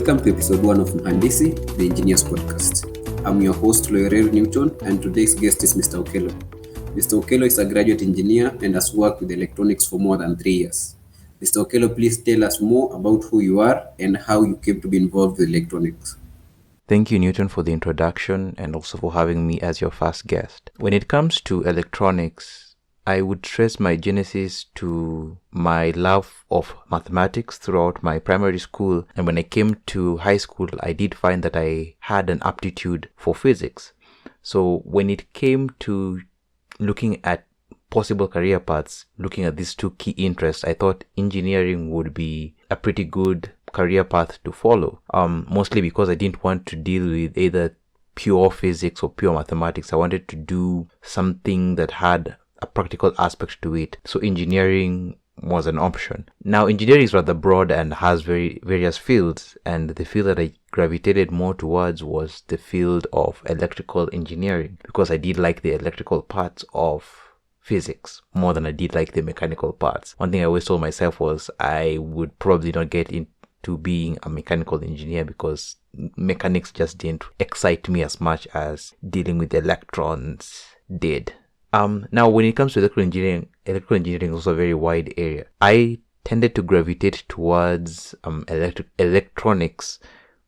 Welcome to episode 1 of Mhandisi, the Engineers Podcast. I'm your host, Loyerel Newton, and today's guest is Mr. Okelo. Mr. Okelo is a graduate engineer and has worked with electronics for more than 3 years. Mr. Okelo, please tell us more about who you are and how you came to be involved with electronics. Thank you, Newton, for the introduction and also for having me as your first guest. When it comes to electronics, I would trace my genesis to my love of mathematics throughout my primary school. And when I came to high school, I did find that I had an aptitude for physics. So when it came to looking at possible career paths, looking at these two key interests, I thought engineering would be a pretty good career path to follow. Mostly because I didn't want to deal with either pure physics or pure mathematics. I wanted to do something that had a practical aspect to it. So engineering was an option. Now, engineering is rather broad and has various fields, and the field that I gravitated more towards was the field of electrical engineering, because I did like the electrical parts of physics more than I did like the mechanical parts. One thing I always told myself was I would probably not get into being a mechanical engineer because mechanics just didn't excite me as much as dealing with electrons did. Now, when it comes to electrical engineering is also a very wide area. I tended to gravitate towards electronics,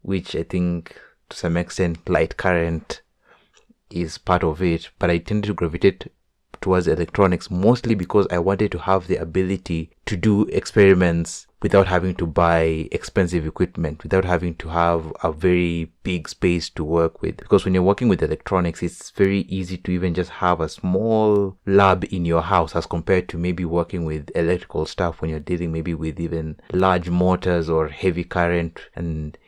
which I think to some extent light current is part of it, but I tended to gravitate towards electronics mostly because I wanted to have the ability to do experiments without having to buy expensive equipment, without having to have a very big space to work with. Because when you're working with electronics, it's very easy to even just have a small lab in your house as compared to maybe working with electrical stuff when you're dealing maybe with even large motors or heavy current and,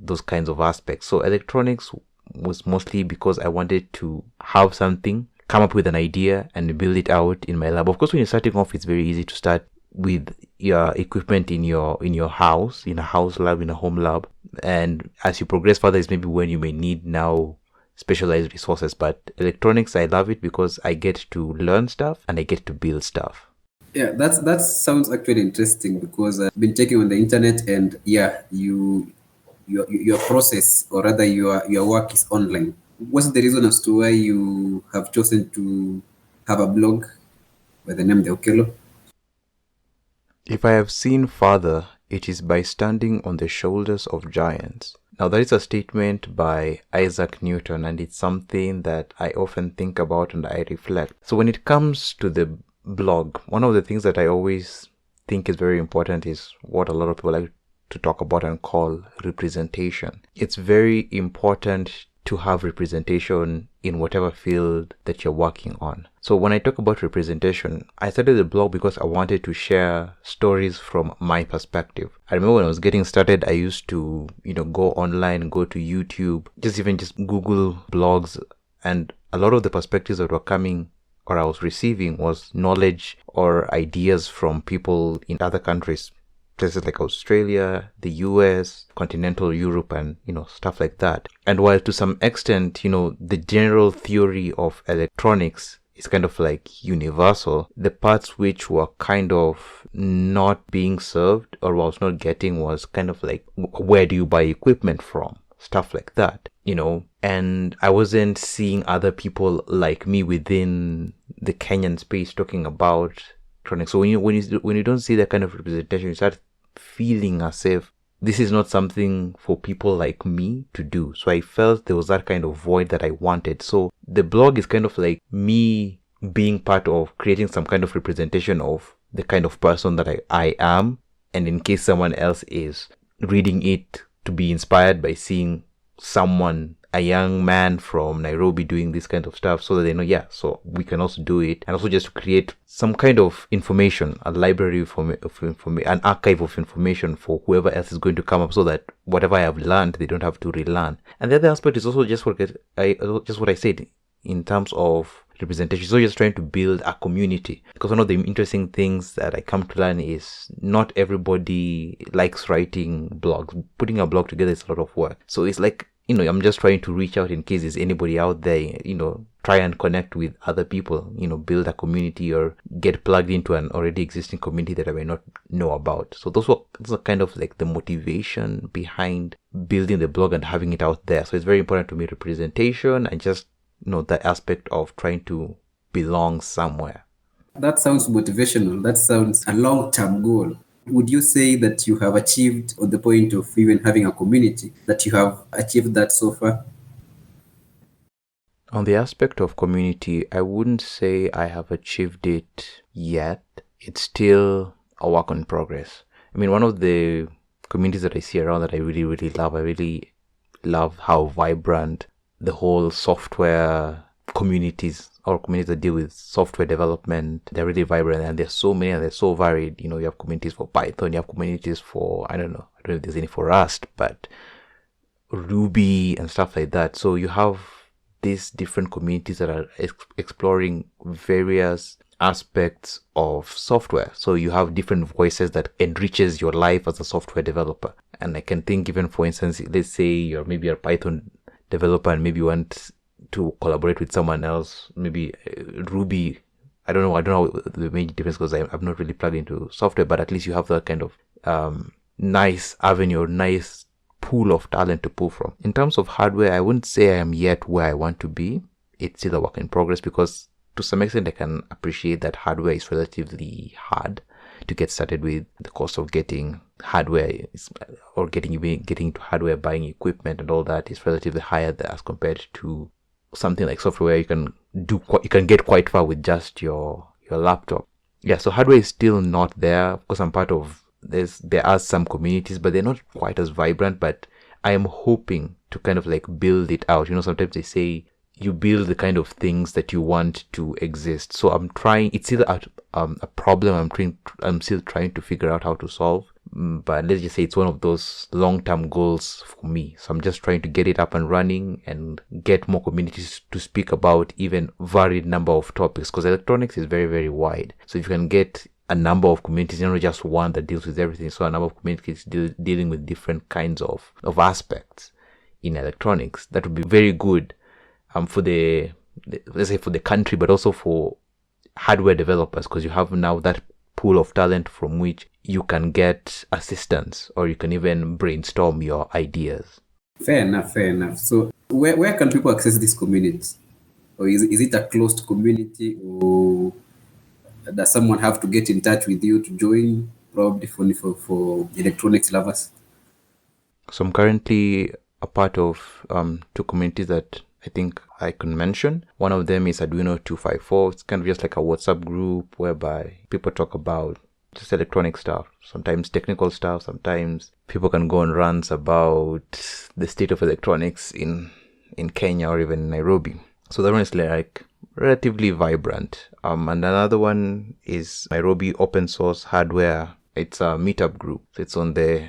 those kinds of aspects. So electronics was mostly because I wanted to have something, come up with an idea and build it out in my lab. Of course, when you're starting off, it's very easy to start with your equipment in your house, in a house lab, in a home lab. And as you progress further is maybe when you may need now specialized resources. But electronics, I love it because I get to learn stuff and I get to build stuff. Yeah, that sounds actually interesting because I've been checking on the internet and your process, or rather your work is online. What's the reason as to why you have chosen to have a blog by the name The Okelo? If I have seen farther, it is by standing on the shoulders of giants. Now, that is a statement by Isaac Newton, and it's something that I often think about and I reflect. So when it comes to the blog, one of the things that I always think is very important is what a lot of people like to talk about and call representation. It's very important to have representation in whatever field that you're working on. So when I talk about representation, I started the blog because I wanted to share stories from my perspective. I remember when I was getting started, I used to, go online, go to YouTube, just Google blogs, and a lot of the perspectives that were coming or I was receiving was knowledge or ideas from people in other countries, places like Australia, the US, continental Europe, and, stuff like that. And while to some extent, the general theory of electronics is kind of like universal, the parts which were kind of not being served or was not getting was kind of like, where do you buy equipment from? Stuff like that, and I wasn't seeing other people like me within the Kenyan space talking about electronics. So when you don't see that kind of representation, you start feeling as if this is not something for people like me to do. So I felt there was that kind of void that I wanted. So the blog is kind of like me being part of creating some kind of representation of the kind of person that I am. And in case someone else is reading it, to be inspired by seeing someone, a young man from Nairobi, doing this kind of stuff, so that they know, so we can also do it. And also just to create some kind of information, a library of an archive of information for whoever else is going to come up, so that whatever I have learned, they don't have to relearn. And the other aspect is also just what I said in terms of representation. So just trying to build a community, because one of the interesting things that I come to learn is not everybody likes writing blogs. Putting a blog together is a lot of work. So it's like I'm just trying to reach out in case there's anybody out there, try and connect with other people, build a community or get plugged into an already existing community that I may not know about. So those are kind of like the motivation behind building the blog and having it out there. So it's very important to me, representation and just, the aspect of trying to belong somewhere. That sounds motivational. That sounds a long-term goal. Would you say that you have achieved, on the point of even having a community, that you have achieved that so far? On the aspect of community, I wouldn't say I have achieved it yet. It's still a work in progress. I mean, one of the communities that I see around that I really, really love, I really love how vibrant the whole software communities or communities that deal with software development, they're really vibrant, and there's so many and they're so varied. You have communities for Python, you have communities for, I don't know if there's any for Rust, but Ruby and stuff like that. So you have these different communities that are exploring various aspects of software. So you have different voices that enriches your life as a software developer. And I can think, even for instance, let's say you're maybe a Python developer and maybe you want to collaborate with someone else, maybe Ruby. I don't know the major difference because I'm not really plugged into software, but at least you have that kind of nice avenue or nice pool of talent to pull from. In terms of hardware, I wouldn't say I am yet where I want to be. It's still a work in progress because to some extent I can appreciate that hardware is relatively hard to get started with. The cost of getting hardware or getting into hardware, buying equipment and all that is relatively higher there as compared to something like software. You can get quite far with just your laptop. Yeah, so hardware is still not there. Of course, I'm part of there are some communities, but they're not quite as vibrant. But I am hoping to kind of like build it out. Sometimes they say you build the kind of things that you want to exist. So I'm trying. It's still a problem I'm still trying to figure out how to solve. But let's just say it's one of those long-term goals for me. So I'm just trying to get it up and running and get more communities to speak about even varied number of topics, because electronics is very, very wide. So if you can get a number of communities, not just one that deals with everything. So a number of communities dealing with different kinds of aspects in electronics, that would be very good for let's say for the country, but also for hardware developers, because you have now that pool of talent from which you can get assistance or you can even brainstorm your ideas. Fair enough. So where can people access this community? Or is it a closed community, or does someone have to get in touch with you to join, probably for electronics lovers? So I'm currently a part of two communities that I think I can mention. One of them is Arduino 254. It's kind of just like a WhatsApp group whereby people talk about just electronic stuff, sometimes technical stuff, sometimes people can go on rants about the state of electronics in Kenya or even in Nairobi. So that one is like relatively vibrant. And another one is Nairobi Open Source Hardware. It's a meetup group. It's on the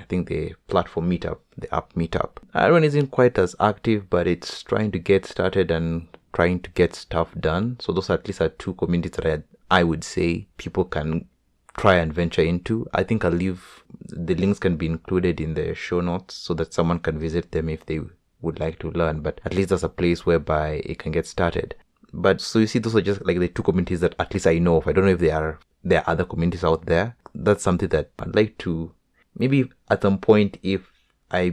platform Meetup, the app Meetup. That one isn't quite as active, but it's trying to get started and trying to get stuff done. So those at least are two communities that I would say people can try and venture into. I think I'll leave the links, can be included in the show notes so that someone can visit them if they would like to learn. But at least there's a place whereby it can get started. But so you see, those are just like the two communities that at least I know of. I don't know if there are other communities out there. That's something that I'd like to, maybe at some point, if I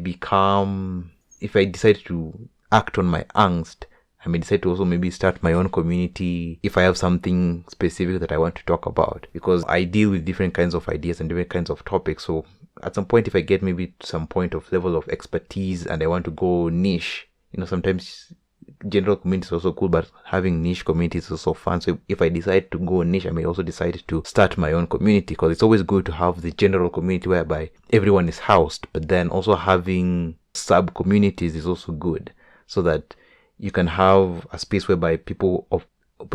decide to act on my angst, I may decide to also maybe start my own community if I have something specific that I want to talk about, because I deal with different kinds of ideas and different kinds of topics. So at some point, if I get maybe to some point of level of expertise and I want to go niche, sometimes general community is also cool, but having niche communities is also fun. So if I decide to go niche, I may also decide to start my own community, because it's always good to have the general community whereby everyone is housed, but then also having sub communities is also good, so that you can have a space whereby people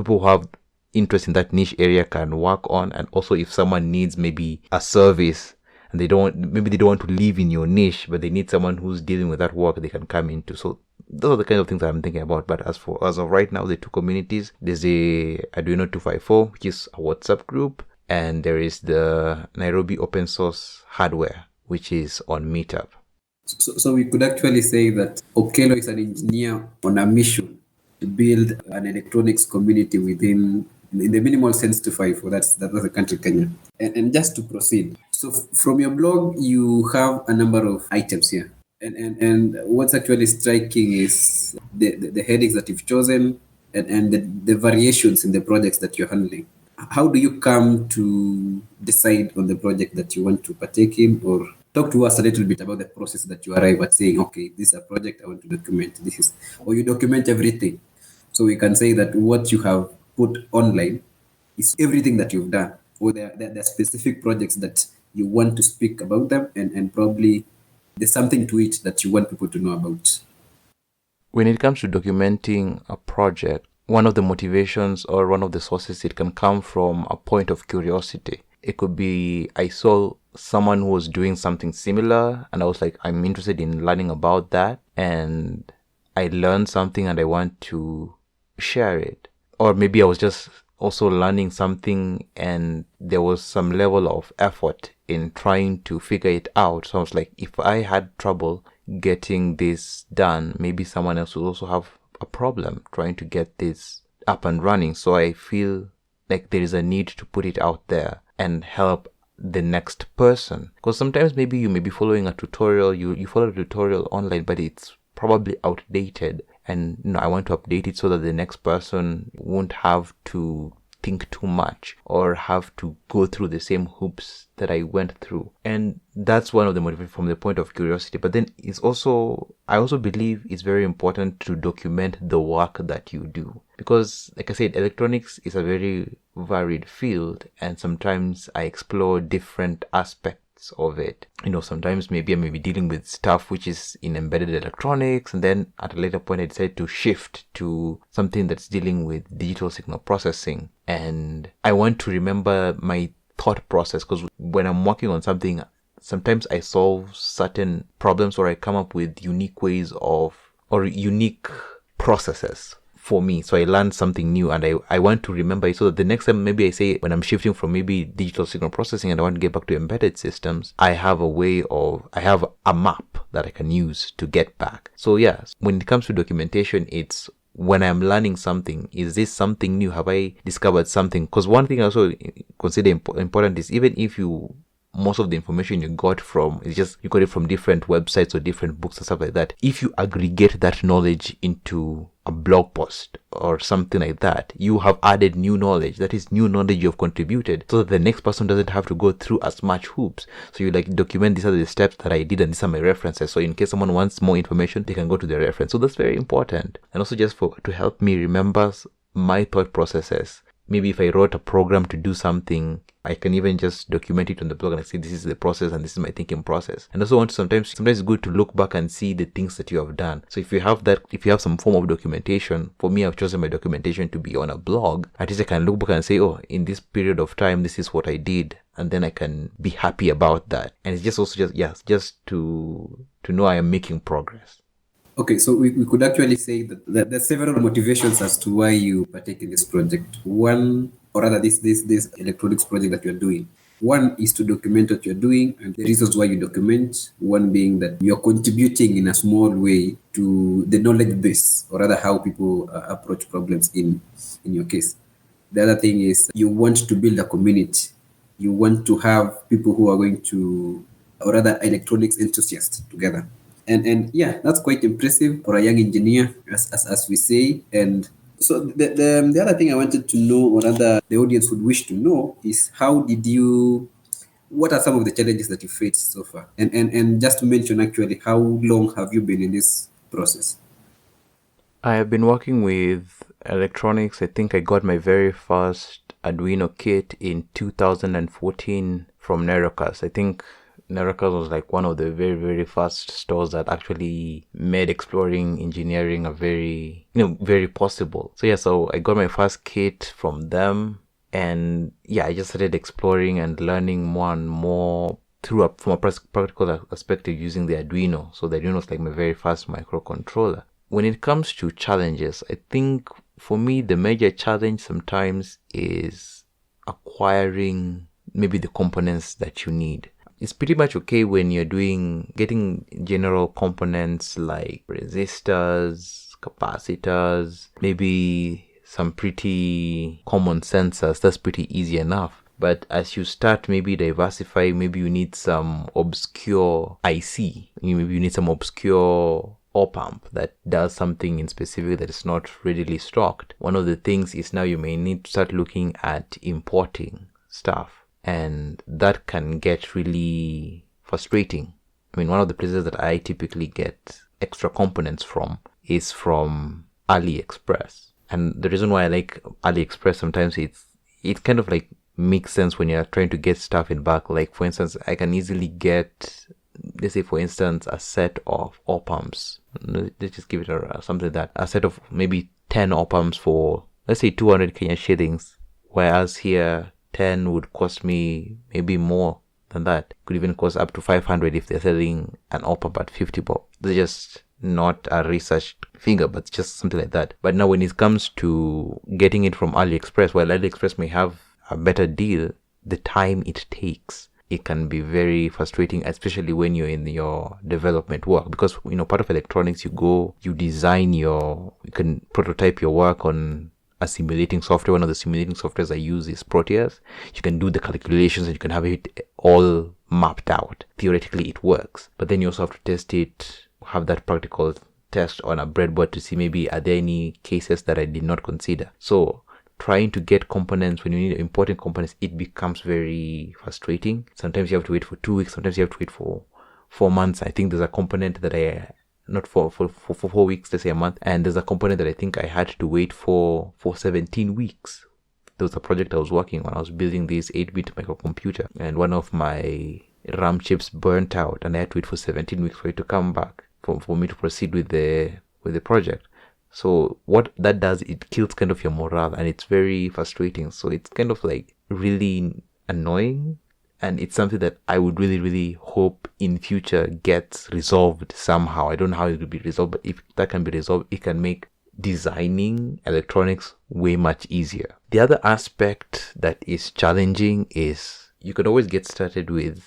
who have interest in that niche area can work on. And also if someone needs maybe a service and they don't want to live in your niche, but they need someone who's dealing with that work, they can come into. So those are the kind of things that I'm thinking about. But as of right now, the two communities, there's a Arduino 254, which is a WhatsApp group, and there is the Nairobi Open Source Hardware, which is on Meetup. So we could actually say that Okelo is an engineer on a mission to build an electronics community within, in the minimal sense, to five, for that's the country Kenya. And just to proceed, so from your blog, you have a number of items here. And what's actually striking is the headings that you've chosen, and the variations in the projects that you're handling. How do you come to decide on the project that you want to partake in, or talk to us a little bit about the process that you arrive at saying, okay, this is a project I want to document. This is, or you document everything. So we can say that what you have put online is everything that you've done, or there are specific projects that you want to speak about them, and probably there's something to it that you want people to know about. When it comes to documenting a project, one of the motivations or one of the sources, it can come from a point of curiosity. It could be, I saw someone who was doing something similar and I was like, I'm interested in learning about that, and I learned something and I want to share it. Or maybe I was just also learning something and there was some level of effort in trying to figure it out. So I was like, if I had trouble getting this done, maybe someone else will also have a problem trying to get this up and running. So I feel like there is a need to put it out there and help the next person. Because sometimes maybe you may be following a tutorial, you follow a tutorial online, but it's probably outdated. And I want to update it so that the next person won't have to think too much or have to go through the same hoops that I went through. And that's one of the motivations from the point of curiosity. But then I also believe it's very important to document the work that you do. Because like I said, electronics is a very varied field, and sometimes I explore different aspects of it. Sometimes maybe I may be dealing with stuff which is in embedded electronics, and then at a later point I decided to shift to something that's dealing with digital signal processing. And I want to remember my thought process, because when I'm working on something, sometimes I solve certain problems or I come up with unique ways or unique processes for me. So I learned something new and I want to remember it, so that the next time maybe I say, when I'm shifting from maybe digital signal processing and I want to get back to embedded systems, I have a map that I can use to get back. So yeah, when it comes to documentation, it's when I'm learning something, is this something new? Have I discovered something? Because one thing I also consider important is, even if most of the information you got from, it's just you got it from different websites or different books and stuff like that. If you aggregate that knowledge into a blog post or something like that, you have added new knowledge. That is new knowledge you've contributed, so that the next person doesn't have to go through as much hoops. So you document, these are the steps that I did and these are my references. So in case someone wants more information, they can go to the reference. So that's very important. And also just to help me remember my thought processes. Maybe if I wrote a program to do something, I can even just document it on the blog and I say, this is the process and this is my thinking process. And also sometimes it's good to look back and see the things that you have done. So if you have some form of documentation, for me, I've chosen my documentation to be on a blog. At least I can look back and say, oh, in this period of time, this is what I did. And then I can be happy about that. And it's just to know I am making progress. Okay, so we could actually say that there's several motivations as to why you partake in this project. One, or rather this electronics project that you're doing. One is to document what you're doing, and the reasons why you document. One being that you're contributing in a small way to the knowledge base, or rather how people approach problems in your case. The other thing is you want to build a community. You want to have people who are going to, or rather electronics enthusiasts together. And yeah, that's quite impressive for a young engineer, as we say. And so the other thing I wanted to know, or rather the audience would wish to know, is what are some of the challenges that you faced so far? And just to mention, actually, how long have you been in this process? I have been working with electronics. I think I got my very first Arduino kit in 2014 from Nerocas. I think Nerocas was like one of the very, very first stores that actually made exploring engineering a very possible. So I got my first kit from them, and I just started exploring and learning more and more from a practical perspective using the Arduino. So the Arduino was like my very first microcontroller. When it comes to challenges, I think for me the major challenge sometimes is acquiring maybe the components that you need. it's pretty much okay when you're getting general components like resistors, capacitors, maybe some pretty common sensors. That's pretty easy enough. But as you start maybe diversify, maybe you need some obscure IC, maybe you need some obscure op amp that does something in specific that is not readily stocked. One of the things is now you may need to start looking at importing stuff. And that can get really frustrating. I mean, one of the places that I typically get extra components from is from AliExpress. And the reason why I like AliExpress sometimes it's kind of like makes sense when you're trying to get stuff in bulk. Like, for instance, I can easily get, let's say, for instance, a set of op amps. Let's just give it something like that. A set of maybe 10 op amps for, let's say, 200 Kenyan shillings. Whereas here, 10 would cost me maybe more than that. Could even cost up to 500 if they're selling an op amp at 50 bob. They're just not a researched figure, but just something like that. But now when it comes to getting it from AliExpress, while AliExpress may have a better deal, the time it takes, it can be very frustrating, especially when you're in your development work. Because, part of electronics, you design you can prototype your work on a simulating software. One of the simulating softwares I use is Proteus. You can do the calculations and you can have it all mapped out. Theoretically, it works. But then you also have to test it, have that practical test on a breadboard to see maybe are there any cases that I did not consider. So trying to get components, when you need importing components, it becomes very frustrating. Sometimes you have to wait for 2 weeks. Sometimes you have to wait for 4 months. I think there's a component that not for 4 weeks, let's say a month. And there's a component that I think I had to wait for 17 weeks. There was a project I was working on. I was building this 8-bit microcomputer, and one of my RAM chips burnt out, and I had to wait for 17 weeks for it to come back for me to proceed with the project. So what that does, it kills kind of your morale, and it's very frustrating. So it's kind of like really annoying. And it's something that I would really, really hope in future gets resolved somehow. I don't know how it will be resolved, but if that can be resolved, it can make designing electronics way much easier. The other aspect that is challenging is you can always get started with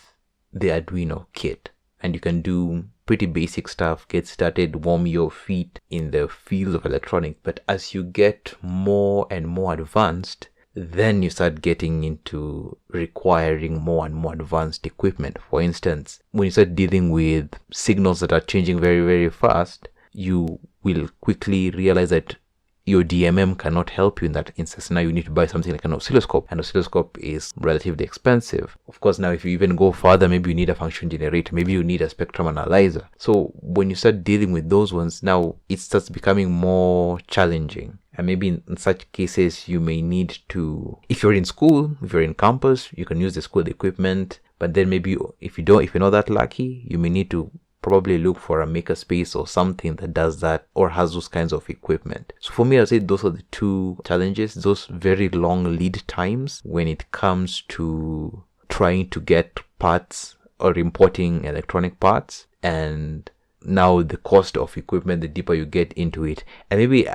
the Arduino kit, and you can do pretty basic stuff, get started, warm your feet in the field of electronics. But as you get more and more advanced, then you start getting into requiring more and more advanced equipment. For instance, when you start dealing with signals that are changing very, very fast, you will quickly realize that your DMM cannot help you in that instance. Now you need to buy something like an oscilloscope. An oscilloscope is relatively expensive. Of course, now if you even go further, maybe you need a function generator, maybe you need a spectrum analyzer. So when you start dealing with those ones, now it starts becoming more challenging. And maybe in such cases, you may need to, if you're in school, if you're in campus, you can use the school equipment. But then maybe if you're not that lucky, you may need to probably look for a makerspace or something that does that or has those kinds of equipment. So for me, I'd say those are the two challenges, those very long lead times when it comes to trying to get parts or importing electronic parts, and now the cost of equipment, the deeper you get into it. And maybe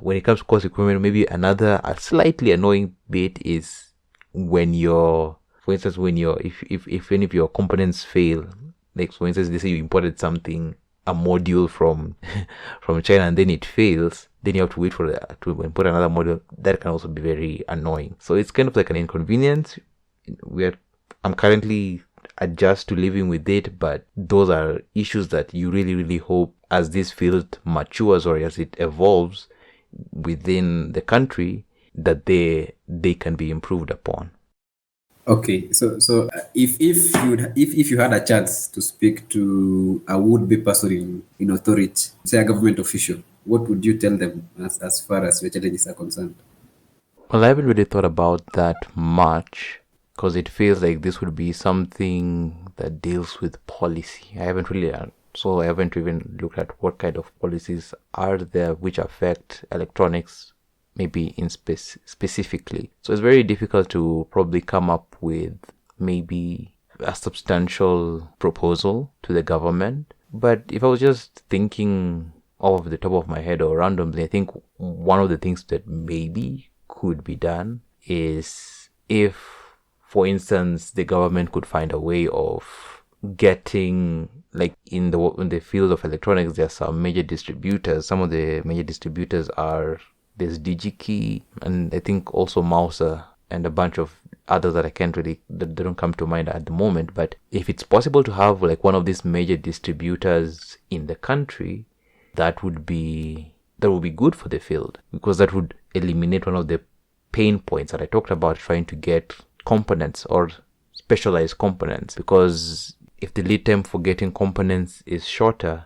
when it comes to cost of equipment, maybe another slightly annoying bit is when for instance, if any of your components fail. Like, for instance, they say you imported something, a module from China, and then it fails. Then you have to wait to import another module. That can also be very annoying. So it's kind of like an inconvenience. I'm currently adjust to living with it, but those are issues that you really, really hope as this field matures or as it evolves within the country that they can be improved upon. Okay, so if you had a chance to speak to a would-be person in authority, say a government official, what would you tell them as far as your challenges are concerned? Well, I haven't really thought about that much because it feels like this would be something that deals with policy. I haven't even looked at what kind of policies are there which affect electronics maybe in specifically. So it's very difficult to probably come up with maybe a substantial proposal to the government. But if I was just thinking off the top of my head or randomly, I think one of the things that maybe could be done is if, For instance, the government could find a way of getting, like in the field of electronics, there are some major distributors. Some of the major distributors there's DigiKey, and I think also Mouser, and a bunch of others that that don't come to mind at the moment. But if it's possible to have like one of these major distributors in the country, that would be good for the field, because that would eliminate one of the pain points that I talked about, trying to get components or specialized components. Because if the lead time for getting components is shorter,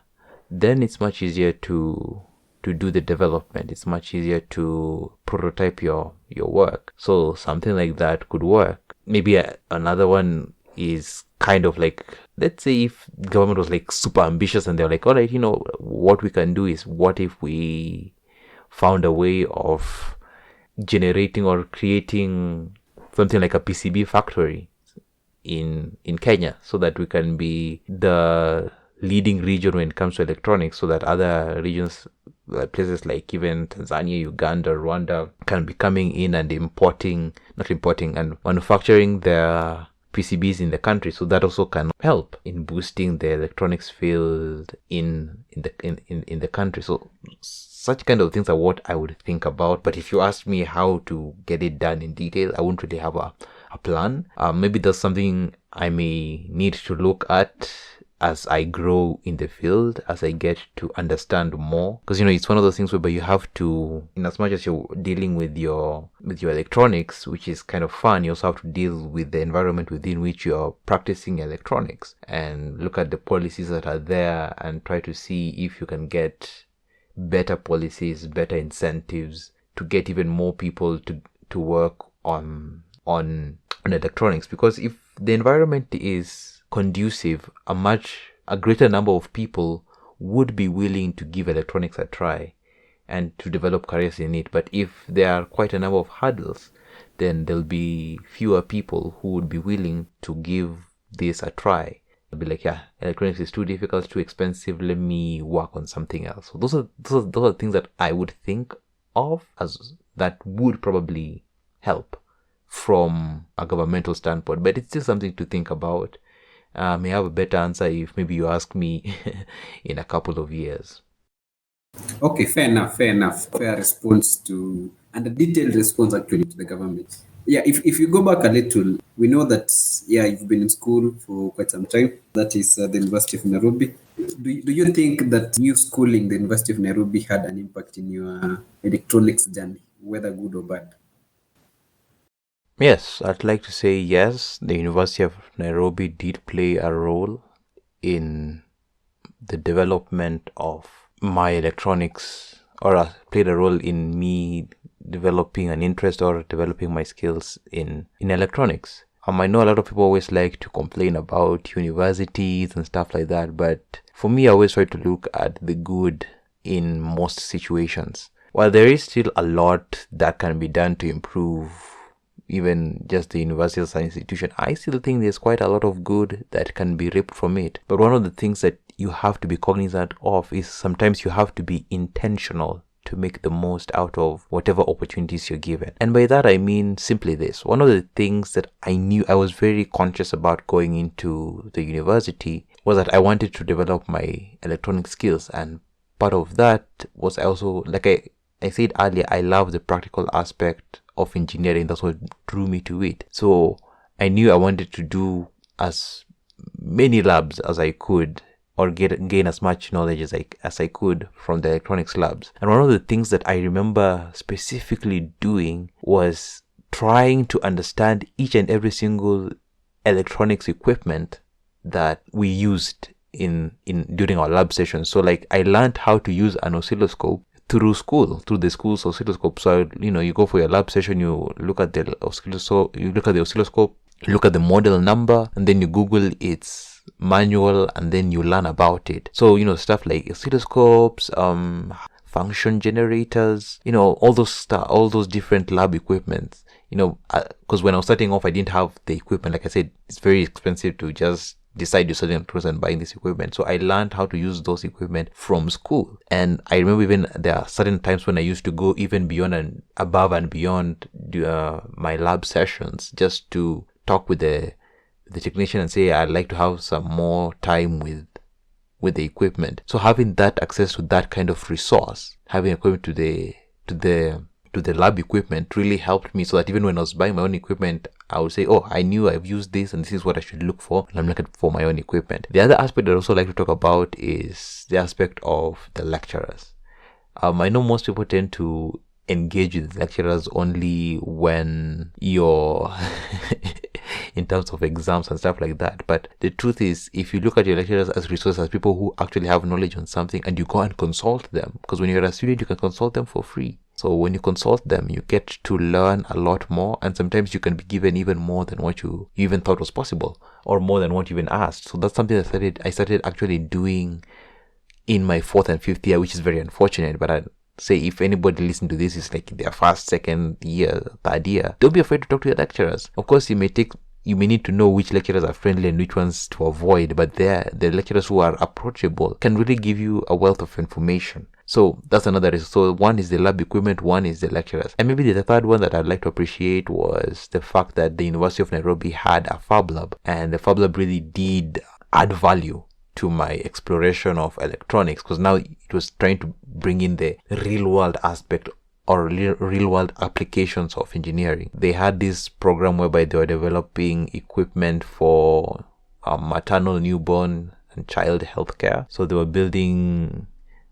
then it's much easier to do the development. It's much easier to prototype your work. So something like that could work. Maybe another one is kind of like, let's say if government was like super ambitious and they're like, all right, what we can do is, what if we found a way of generating or creating something like a PCB factory in Kenya, so that we can be the leading region when it comes to electronics, so that other regions, places like even Tanzania, Uganda, Rwanda, can be coming in and and manufacturing their PCBs in the country. So that also can help in boosting the electronics field in the country. So such kind of things are what I would think about. But if you ask me how to get it done in detail, I won't really have a plan. Maybe that's something I may need to look at as I grow in the field, as I get to understand more. Because it's one of those things where you have to, in as much as you're dealing with your electronics, which is kind of fun, you also have to deal with the environment within which you're practicing electronics, and look at the policies that are there and try to see if you can get better policies, better incentives to get even more people to work on electronics. Because if the environment is conducive, a greater number of people would be willing to give electronics a try and to develop careers in it. But if there are quite a number of hurdles, then there'll be fewer people who would be willing to give this a try. They'll be like, yeah, electronics is too difficult, too expensive, let me work on something else. So those are things that I would think of as that would probably help from a governmental standpoint. But it's still something to think about. May have a better answer if maybe you ask me in a couple of years. Okay, fair enough. Fair response and a detailed response actually to the government. Yeah, if you go back a little, we know that, you've been in school for quite some time. That is the University of Nairobi. Do you think that new schooling, the University of Nairobi, had an impact in your electronics journey, whether good or bad? Yes, I'd like to say yes. The University of Nairobi did play a role in the development of my electronics, or played a role in me developing an interest or developing my skills in electronics. I know a lot of people always like to complain about universities and stuff like that, but for me, I always try to look at the good in most situations. While there is still a lot that can be done to improve even just the university as an institution, I still think there's quite a lot of good that can be reaped from it. But one of the things that you have to be cognizant of is sometimes you have to be intentional to make the most out of whatever opportunities you're given. And by that I mean simply this. One of the things that I knew I was very conscious about going into the university was that I wanted to develop my electronic skills, and part of that was I also, like I said earlier, I love the practical aspect of engineering. That's what drew me to it. So I knew I wanted to do as many labs as I could, or gain as much knowledge as I could from the electronics labs. And one of the things that I remember specifically doing was trying to understand each and every single electronics equipment that we used in during our lab sessions. So like I learned how to use an oscilloscope through the school's oscilloscope. So you go for your lab session, you look at the oscilloscope, you look at the model number, and then you Google its manual, and then you learn about it. So stuff like oscilloscopes, function generators, all those different lab equipments. Because when I was starting off, I didn't have the equipment. Like I said, it's very expensive to just decide you're studying electronics and buying this equipment. So I learned how to use those equipment from school. And I remember even there are certain times when I used to go even beyond and above and beyond my lab sessions just to talk with the technician and say, I'd like to have some more time with the equipment. So having that access to that kind of resource, having equipment to the lab equipment really helped me, so that even when I was buying my own equipment, I would say, oh, I knew I've used this and this is what I should look for, and I'm looking for my own equipment. The other aspect I'd also like to talk about is the aspect of the lecturers. I know most people tend to engage with lecturers only when you're in terms of exams and stuff like that. But the truth is, if you look at your lecturers as resources, as people who actually have knowledge on something, and you go and consult them, because when you're a student, you can consult them for free. So when you consult them, you get to learn a lot more, and sometimes you can be given even more than what you even thought was possible, or more than what you even asked. So that's something that I started actually doing in my 4th and 5th year, which is very unfortunate. But I say, if anybody listening to this is like their first, second year, third year, don't be afraid to talk to your lecturers. Of course, you may need to know which lecturers are friendly and which ones to avoid, but the lecturers who are approachable can really give you a wealth of information. So that's another reason. So one is the lab equipment, one is the lecturers. And maybe the third one that I'd like to appreciate was the fact that the University of Nairobi had a Fab Lab, and the Fab Lab really did add value to my exploration of electronics, because now it was trying to bring in the real world aspect or real world applications of engineering. They had this program whereby they were developing equipment for maternal, newborn and child healthcare. So they were building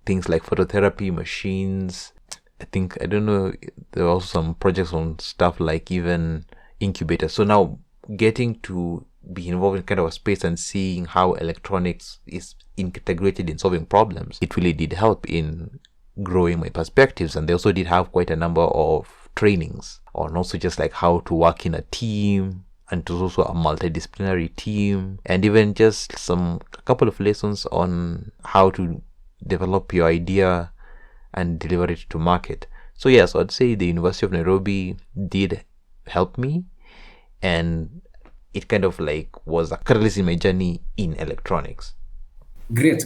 things like phototherapy machines. I don't know, there were also some projects on stuff like even incubators. So now getting to be involved in kind of a space and seeing how electronics is integrated in solving problems, it really did help in growing my perspectives. And they also did have quite a number of trainings on also just like how to work in a team, and it was also a multidisciplinary team, and even just a couple of lessons on how to develop your idea and deliver it to market. So yes, I'd say the University of Nairobi did help me, and it kind of like was a catalyst in my journey in electronics. Great.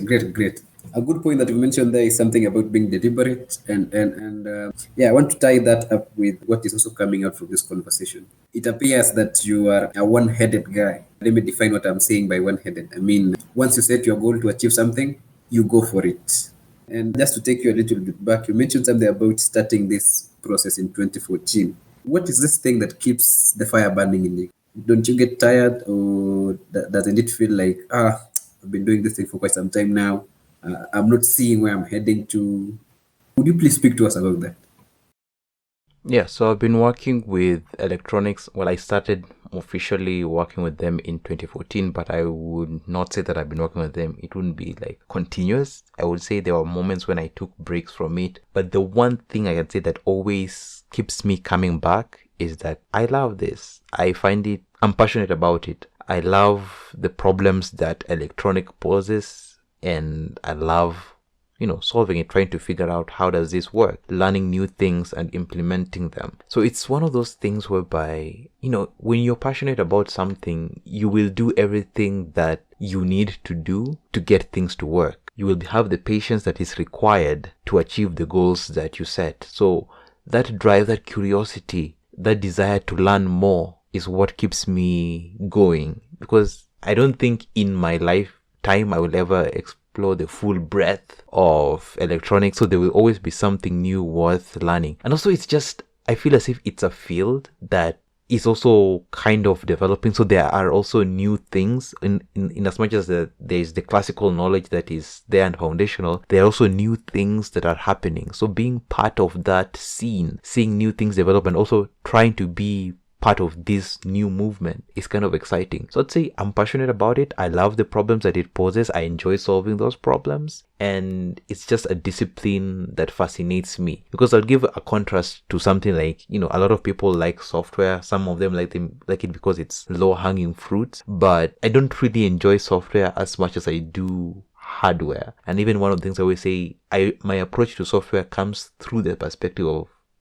A good point that you mentioned there is something about being deliberate, and I want to tie that up with what is also coming out from this conversation. It appears that you are a one-headed guy. Let me define what I'm saying by one-headed. I mean, once you set your goal to achieve something, you go for it. And just to take you a little bit back, you mentioned something about starting this process in 2014. What is this thing that keeps the fire burning in you? Don't you get tired, or doesn't it feel like, I've been doing this thing for quite some time now, I'm not seeing where I'm heading to? Would you please speak to us about that? Yeah, so I've been working with electronics. Well, I started officially working with them in 2014, but I would not say that I've been working with them. It wouldn't be like continuous. I would say there were moments when I took breaks from it. But the one thing I can say that always keeps me coming back is that I love this. I'm passionate about it. I love the problems that electronic poses, and I love, solving it, trying to figure out how does this work, learning new things and implementing them. So it's one of those things whereby, when you're passionate about something, you will do everything that you need to do to get things to work. You will have the patience that is required to achieve the goals that you set. So that drive, that curiosity, that desire to learn more is what keeps me going, because I don't think in my lifetime I will ever explore the full breadth of electronics. So there will always be something new worth learning. And also I feel as if it's a field that is also kind of developing. So there are also new things in as much as there is the classical knowledge that is there and foundational, there are also new things that are happening. So being part of that scene, seeing new things develop, and also trying to be part of this new movement is kind of exciting. So I'd say I'm passionate about it. I love the problems that it poses. I enjoy solving those problems. And it's just a discipline that fascinates me, because I'll give a contrast to something like, a lot of people like software. Some of them like it because it's low hanging fruits, but I don't really enjoy software as much as I do hardware. And even one of the things I always say, my approach to software comes through the perspective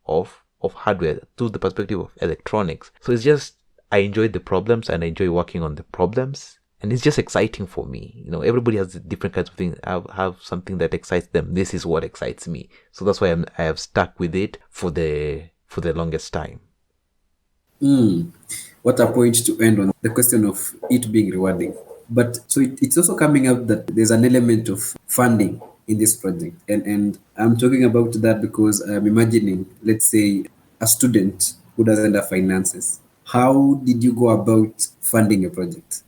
of hardware, through the perspective of electronics. So it's just, I enjoy the problems and I enjoy working on the problems, and it's just exciting for me. Everybody has different kinds of things. I have something that excites them. This is what excites me. So that's why I have stuck with it for the longest time. what a point to end on the question of it being rewarding. But so it's also coming up that there's an element of funding in this project. And I'm talking about that because I'm imagining, let's say, a student who doesn't have finances. How did you go about funding a project?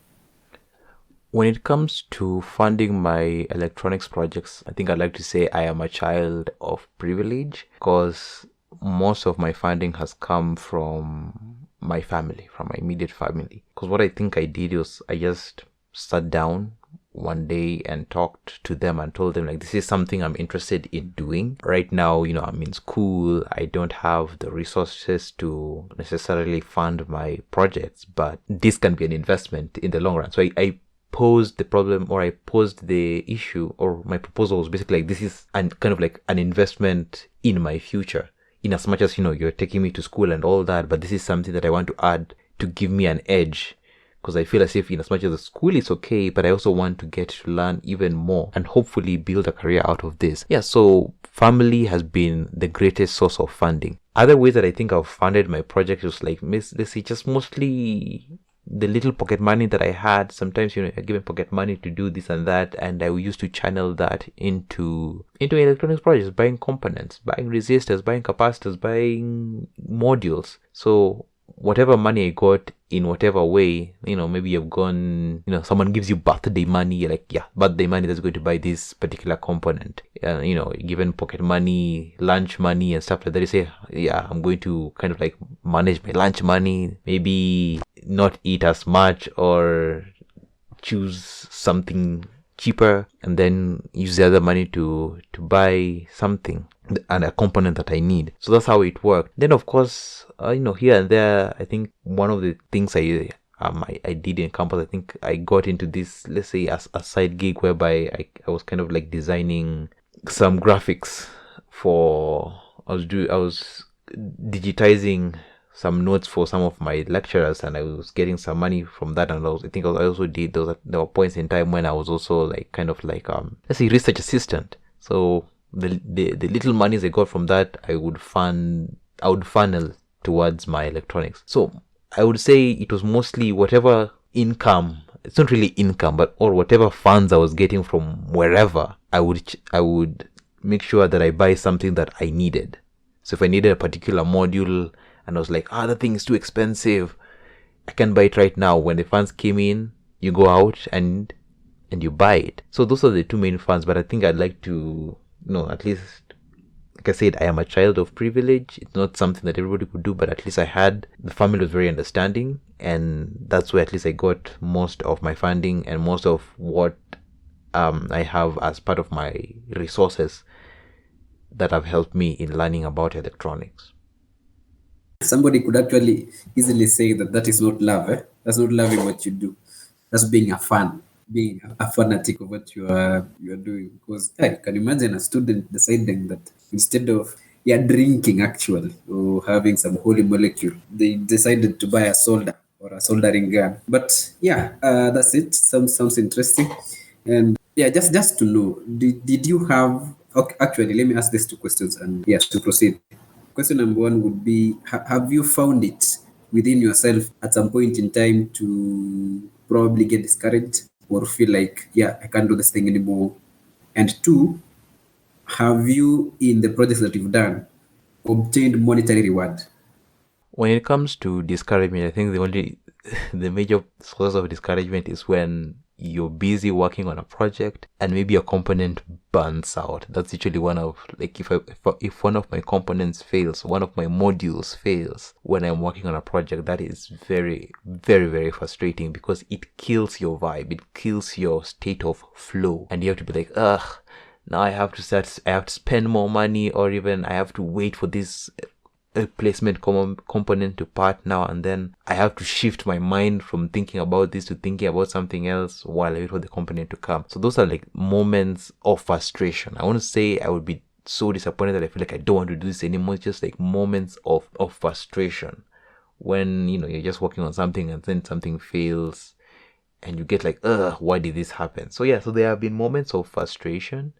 When it comes to funding my electronics projects, I think I'd like to say I am a child of privilege because most of my funding has come from my family, from my immediate family. Because what I think I did was I just sat down one day and talked to them and told them, like, this is something I'm interested in doing. Right now, I'm in school. I don't have the resources to necessarily fund my projects, but this can be an investment in the long run. So I posed the problem, or I posed the issue, or my proposal was basically like, this is kind of like an investment in my future, in as much as you're taking me to school and all that, but this is something that I want to add to give me an edge, because I feel as if in as much as the school is okay, but I also want to get to learn even more and hopefully build a career out of this. So family has been the greatest source of funding. Other ways that I think I've funded my project is like, let's see, just mostly the little pocket money that I had. Sometimes, I given pocket money to do this and that, and I used to channel that into electronics projects, buying components, buying resistors, buying capacitors, buying modules. So whatever money I got in whatever way, maybe you've gone, someone gives you birthday money, you're like, yeah, birthday money that's going to buy this particular component. Given pocket money, lunch money and stuff like that, you say, yeah, I'm going to kind of like manage my lunch money, maybe not eat as much or choose something cheaper, and then use the other money to buy something and a component that I need. So that's how it worked. Then of course, here and there, I think one of the things I did in campus, I think I got into this, let's say, as a side gig whereby I was kind of like designing some graphics for, I was digitizing some notes for some of my lecturers, and I was getting some money from that. And I also did those. There were points in time when I was also like kind of like let's say research assistant. So the little monies I got from that, I would funnel towards my electronics. So I would say it was mostly whatever income. It's not really income, but or whatever funds I was getting from wherever, I would make sure that I buy something that I needed. So if I needed a particular module and I was like, that thing is too expensive, I can buy it right now. When the funds came in, you go out and you buy it. So those are the two main funds. But I think I'd like to, at least, like I said, I am a child of privilege. It's not something that everybody could do, but at least the family was very understanding. And that's where at least I got most of my funding and most of what I have as part of my resources that have helped me in learning about electronics. Somebody could actually easily say that is not love. That's not loving what you do. That's being a fan, being a fanatic of what you are doing. Because you can imagine a student deciding that instead of drinking actually or having some holy molecule, they decided to buy a solder or a soldering gun. But that's it. Sounds interesting. And just to know, did you have? Okay, actually, let me ask these two questions and to proceed. Question number one would be, have you found it within yourself at some point in time to probably get discouraged or feel like, I can't do this thing anymore? And two, have you, in the projects that you've done, obtained monetary reward? When it comes to discouragement, I think the major source of discouragement is when you're busy working on a project and maybe a component burns out. That's usually one of, like, if one of my components fails, one of my modules fails when I'm working on a project, that is very, very, very frustrating because it kills your vibe. It kills your state of flow. And you have to be like, now I have to spend more money, or even I have to wait for this replacement component to part now, and then I have to shift my mind from thinking about this to thinking about something else while I wait for the component to come. So those are like moments of frustration. I want to say I would be so disappointed that I feel like I don't want to do this anymore. It's just like moments of frustration when you're just working on something and then something fails and you get like, why did this happen? So so there have been moments of frustration,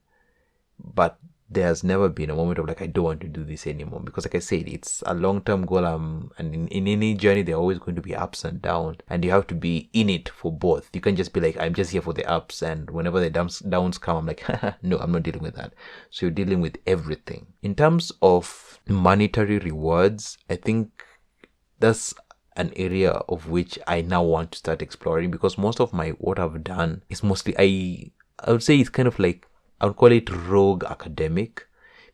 but there's never been a moment of like, I don't want to do this anymore. Because like I said, it's a long-term goal. And in any journey, there are always going to be ups and downs. And you have to be in it for both. You can't just be like, I'm just here for the ups. And whenever the downs come, I'm like, no, I'm not dealing with that. So you're dealing with everything. In terms of monetary rewards, I think that's an area of which I now want to start exploring, because most of what I've done is mostly, I would say it's kind of like, I would call it rogue academic,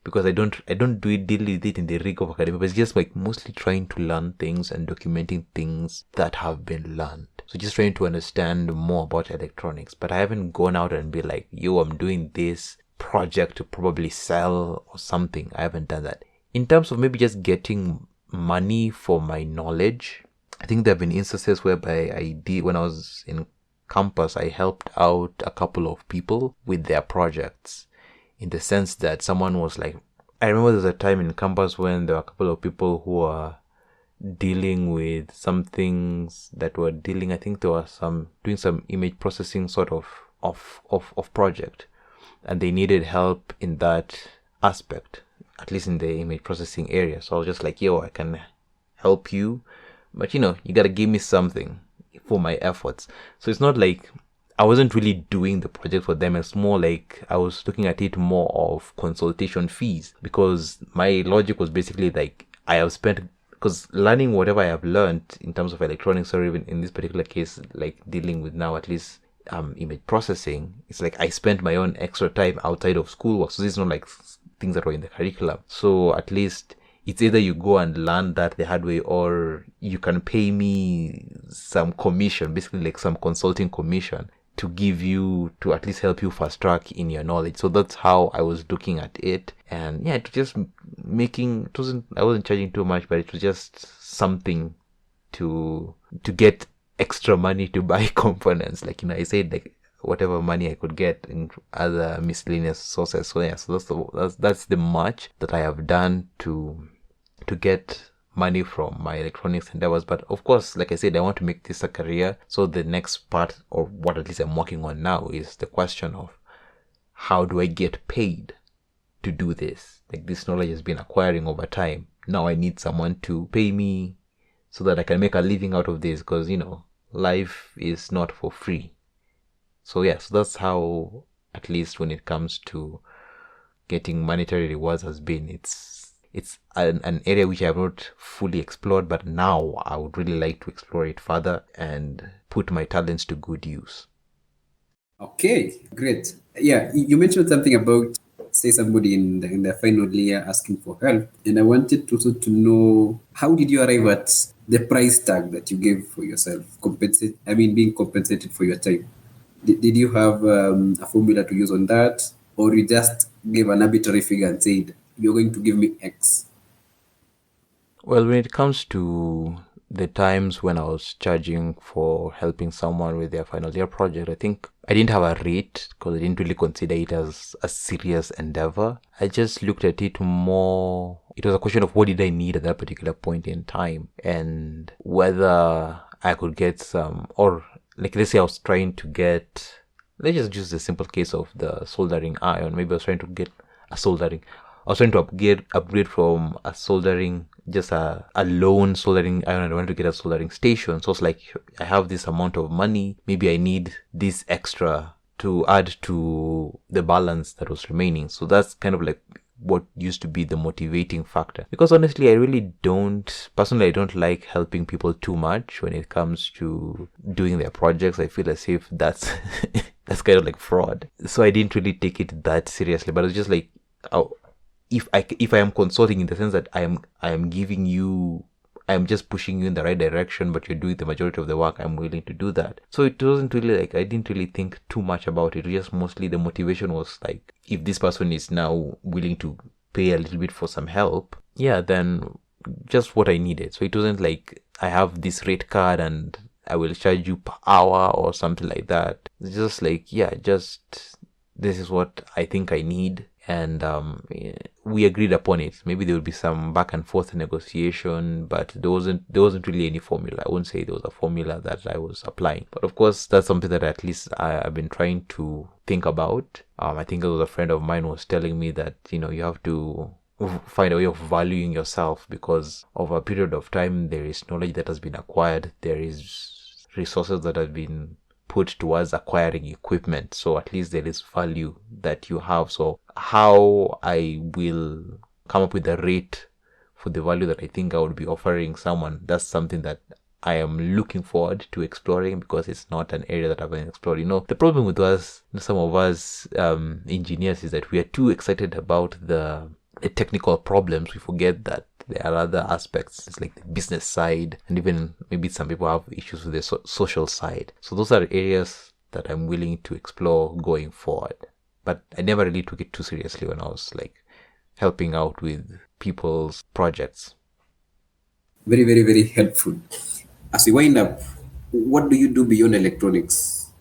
because I don't deal with it in the rig of academic, but it's just like mostly trying to learn things and documenting things that have been learned. So just trying to understand more about electronics, but I haven't gone out and be like, yo, I'm doing this project to probably sell or something. I haven't done that. In terms of maybe just getting money for my knowledge, I think there have been instances whereby when I was in campus, I helped out a couple of people with their projects, in the sense that someone was like, I remember there's a time in campus when there were a couple of people who were dealing with some things that were I think there was doing some image processing sort of project, and they needed help in that aspect, at least in the image processing area. So I was just like, yo, I can help you, but you gotta give me something for my efforts. So it's not like I wasn't really doing the project for them. It's more like I was looking at it more of consultation fees, because my logic was basically like, I have spent, because learning whatever I have learned in terms of electronics, or even in this particular case, like dealing with now at least image processing, it's like I spent my own extra time outside of schoolwork. So this is not like things that were in the curriculum. So at least it's either you go and learn that the hard way, or you can pay me some commission, basically like some consulting commission, to give you, to at least help you fast track in your knowledge. So that's how I was looking at it. And yeah, it was just I wasn't charging too much, but it was just something to get extra money to buy components. Like, I said, like, whatever money I could get in other miscellaneous sources. So yeah, so that's the much that I have done to get money from my electronics endeavors. But of course, like I said, I want to make this a career. So the next part, or what at least I'm working on now, is the question of how do I get paid to do this? Like, this knowledge has been acquiring over time. Now I need someone to pay me so that I can make a living out of this, because life is not for free. So yeah, so that's how, at least when it comes to getting monetary rewards, has been. It's an area which I have not fully explored, but now I would really like to explore it further and put my talents to good use. Okay, great. Yeah, you mentioned something about, say, somebody in the final year asking for help, and I wanted also to know, how did you arrive at the price tag that you gave for yourself? Being compensated for your time. Did you have a formula to use on that, or you just gave an arbitrary figure and said, you're going to give me X? Well, when it comes to the times when I was charging for helping someone with their final year project, I think I didn't have a rate, because I didn't really consider it as a serious endeavor. I just looked at it more, it was a question of what did I need at that particular point in time, and whether I could get some, or like, let's say I was trying to get, let's just use the simple case of the soldering iron. Maybe I was trying to get I was trying to upgrade from a soldering, just a lone soldering iron. I wanted to get a soldering station. So it's like, I have this amount of money. Maybe I need this extra to add to the balance that was remaining. So that's kind of like what used to be the motivating factor. Because honestly, I don't like helping people too much when it comes to doing their projects. I feel as if that's kind of like fraud. So I didn't really take it that seriously. But it's just like, if I am consulting, in the sense that I am giving you, I am just pushing you in the right direction, but you're doing the majority of the work, I'm willing to do that. So it wasn't really like, I didn't really think too much about it. Just mostly the motivation was like, if this person is now willing to pay a little bit for some help, yeah, then just what I needed. So it wasn't like, I have this rate card and I will charge you per hour or something like that. It's just like, yeah, just this is what I think I need, and we agreed upon it. Maybe there would be some back and forth negotiation, but there wasn't really any formula. I wouldn't say there was a formula that I was applying, but of course that's something that at least I've been trying to think about. I think it was a friend of mine was telling me that you have to find a way of valuing yourself, because over a period of time there is knowledge that has been acquired, there is resources that have been put towards acquiring equipment, so at least there is value that you have. So how I will come up with a rate for the value that I think I would be offering someone, that's something that I am looking forward to exploring, because it's not an area that I've been exploring. The problem with us, some of us engineers, is that we are too excited about the technical problems. We forget that there are other aspects. It's like the business side, and even maybe some people have issues with the social side. So those are areas that I'm willing to explore going forward. But I never really took it too seriously when I was like helping out with people's projects. Very, very, very helpful. As we wind up, what do you do beyond electronics?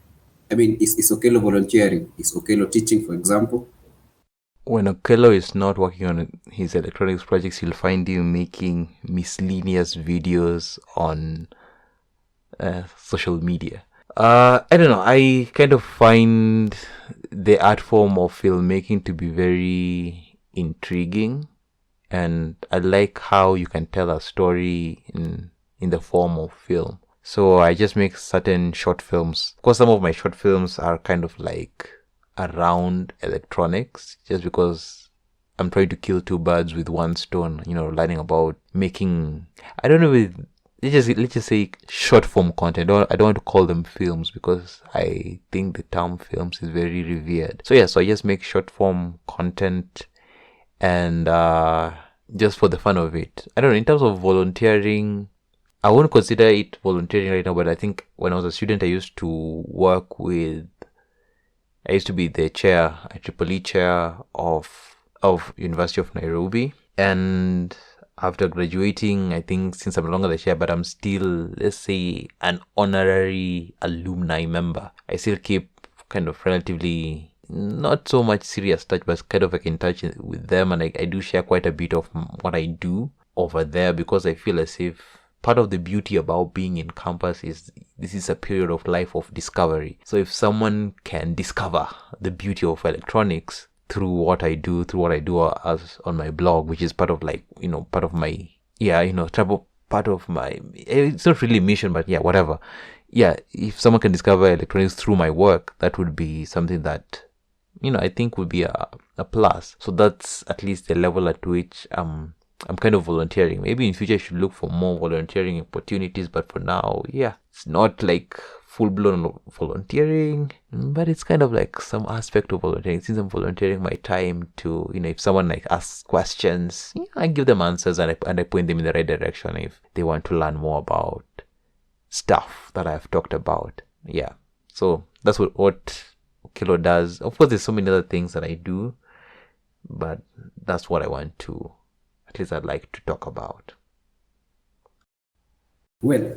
I mean, is Okelo volunteering? Is Okelo teaching, for example? When Okelo is not working on his electronics projects, you'll find him making miscellaneous videos on social media. I don't know. I kind of find the art form of filmmaking to be very intriguing, and I like how you can tell a story in the form of film. So I just make certain short films. Of course, some of my short films are kind of like around electronics, just because I'm trying to kill two birds with one stone, learning about making, I don't know, let's just say short form content. I don't want to call them films, because I think the term films is very revered. So I just make short form content, and just for the fun of it. I don't know, in terms of volunteering, I wouldn't consider it volunteering right now, but I think when I was a student, I used to be the chair, a EEE chair of University of Nairobi. And after graduating, I think since I'm no longer the chair, but I'm still, let's say, an honorary alumni member, I still keep kind of relatively, not so much serious touch, but kind of like in touch with them. And I do share quite a bit of what I do over there, because I feel as if part of the beauty about being in campus is this is a period of life of discovery. So if someone can discover the beauty of electronics through what I do as on my blog, which is part of part of my, part of my, it's not really mission, but whatever. If someone can discover electronics through my work, that would be something that, I think would be a plus. So that's at least the level at which I'm kind of volunteering. Maybe in future I should look for more volunteering opportunities, but for now, it's not like full-blown volunteering, but it's kind of like some aspect of volunteering. Since I'm volunteering my time to, if someone like asks questions, I give them answers, and I point them in the right direction if they want to learn more about stuff that I've talked about. So that's what Okelo does. Of course, there's so many other things that I do, but that's what I want to, at least I'd like to talk about. Well,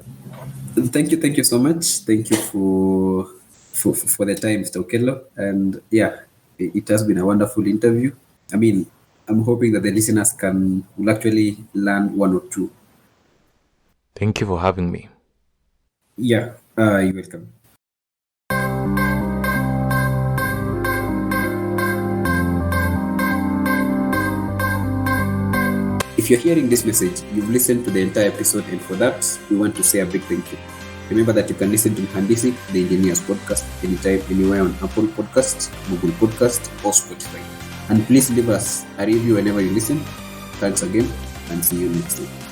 thank you so much. Thank you for the time, Mr. Okelo. And it has been a wonderful interview. I mean, I'm hoping that the listeners will actually learn one or two. Thank you for having me. You're welcome. If you're hearing this message, you've listened to the entire episode, and for that, we want to say a big thank you. Remember that you can listen to Mhandisi, the Engineers Podcast, anytime, anywhere on Apple Podcasts, Google Podcasts, or Spotify. And please leave us a review whenever you listen. Thanks again, and see you next week.